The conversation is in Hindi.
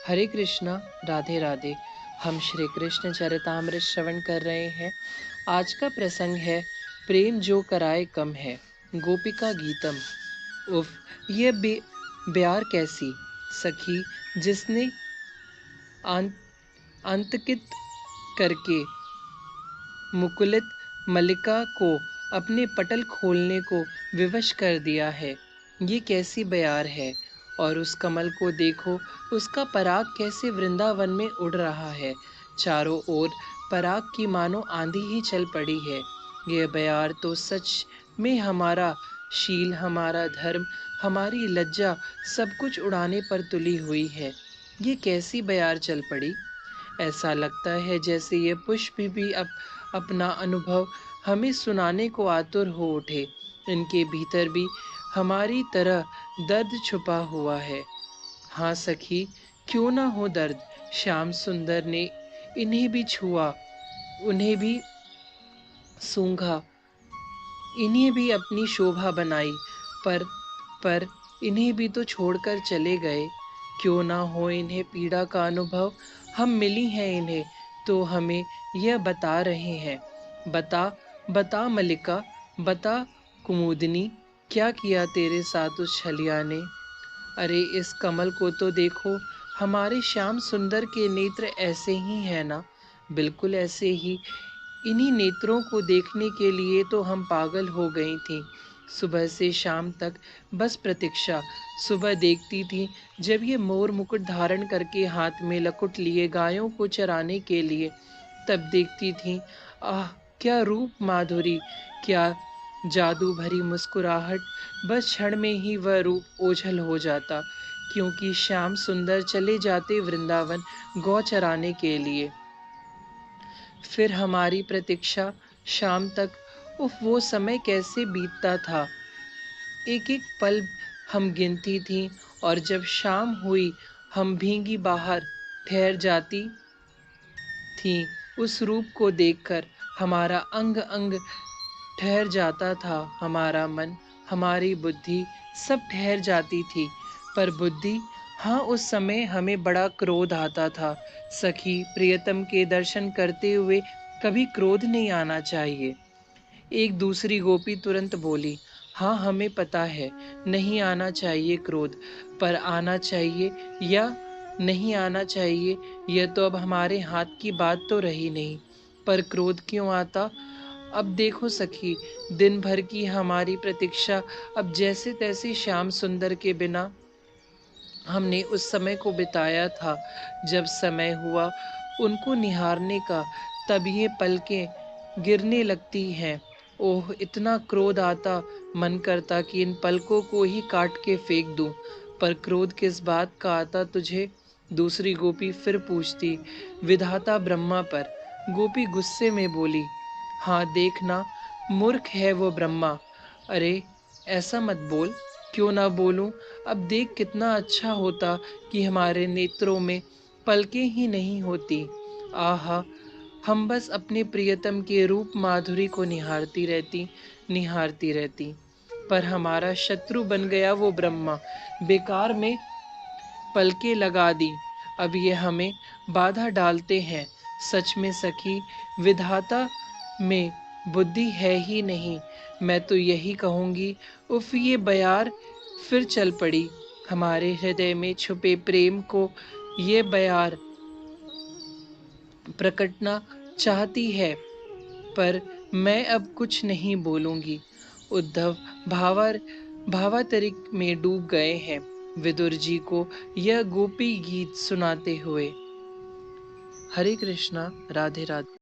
हरे कृष्णा, राधे राधे। हम श्री कृष्ण चरितामृत श्रवण कर रहे हैं। आज का प्रसंग है प्रेम जो कराए कम है। गोपिका गीतम। उफ, ये प्यार कैसी सखी जिसने आं- अंतकित करके मुकुलित मल्लिका को अपने पटल खोलने को विवश कर दिया है। ये कैसी बयार है। और उस कमल को देखो, उसका पराग कैसे वृंदावन में उड़ रहा है। चारों ओर पराग की मानो आंधी ही चल पड़ी है। यह बयार तो सच में हमारा शील, हमारा धर्म, हमारी लज्जा सब कुछ उड़ाने पर तुली हुई है। ये कैसी बयार चल पड़ी। ऐसा लगता है जैसे ये पुष्प भी अपना अनुभव हमें सुनाने को आतुर हो उठे। इनके भीतर भी हमारी तरह दर्द छुपा हुआ है। हाँ सखी, क्यों ना हो दर्द। श्याम सुंदर ने इन्हें भी छुआ, उन्हें भी सूंघा, इन्हें भी अपनी शोभा बनाई, पर पर इन्हें भी तो छोड़कर चले गए। क्यों ना हो इन्हें पीड़ा का अनुभव। हम मिली हैं इन्हें तो हमें यह बता रहे हैं। बता, बता मल्लिका, बता कुमुदनी, क्या किया तेरे साथ उस छलिया ने। अरे इस कमल को तो देखो, हमारे श्याम सुंदर के नेत्र ऐसे ही है ना। बिल्कुल ऐसे ही। इन्हीं नेत्रों को देखने के लिए तो हम पागल हो गई थीं। सुबह से शाम तक बस प्रतीक्षा। सुबह देखती थी जब ये मोर मुकुट धारण करके हाथ में लकुट लिए गायों को चराने के लिए, तब देखती थी आह, क्या रूप माधुरी, क्या जादू भरी मुस्कुराहट। बस क्षण में ही वह रूप ओझल हो जाता, क्योंकि श्याम सुंदर चले जाते वृंदावन गौ चराने के लिए। फिर हमारी प्रतीक्षा शाम तक। उफ, वो समय कैसे बीतता था। एक एक पल हम गिनती थीं, और जब शाम हुई हम भीगी बाहर ठहर जाती थीं। उस रूप को देखकर हमारा अंग अंग ठहर जाता था। हमारा मन, हमारी बुद्धि सब ठहर जाती थी। पर बुद्धि, हाँ, उस समय हमें बड़ा क्रोध आता था। सखी, प्रियतम के दर्शन करते हुए कभी क्रोध नहीं आना चाहिए। एक दूसरी गोपी तुरंत बोली, हाँ हमें पता है, नहीं आना चाहिए क्रोध, पर आना चाहिए या नहीं आना चाहिए यह तो अब हमारे हाथ की बात तो रही नहीं। पर क्रोध क्यों आता। अब देखो सखी, दिन भर की हमारी प्रतीक्षा अब जैसे तैसे श्याम सुंदर के बिना हमने उस समय को बिताया था। जब समय हुआ उनको निहारने का, तब ये पलकें गिरने लगती हैं। ओह, इतना क्रोध आता, मन करता कि इन पलकों को ही काट के फेंक दूं। पर क्रोध किस बात का आता तुझे। दूसरी गोपी फिर पूछती, विधाता ब्रह्मा पर। गोपी गुस्से में बोली, हाँ देखना, मूर्ख है वो ब्रह्मा। अरे ऐसा मत बोल। क्यों ना बोलूं। अब देख कितना अच्छा होता कि हमारे नेत्रों में पलकें ही नहीं होती। आहा, हम बस अपने प्रियतम के रूप माधुरी को निहारती रहती। पर हमारा शत्रु बन गया वो ब्रह्मा। बेकार में पलके लगा दी। अब ये हमें बाधा डालते हैं। सच में सखी, विधाता में बुद्धि है ही नहीं। मैं तो यही कहूंगी, उफ, ये बयार फिर चल पड़ी। हमारे हृदय में छुपे प्रेम को ये बयार प्रकटना चाहती है। पर मैं अब कुछ नहीं बोलूंगी। उद्धव भावर भावातरिक में डूब गए हैं, विदुर जी को यह गोपी गीत सुनाते हुए। हरे कृष्णा, राधे राधे।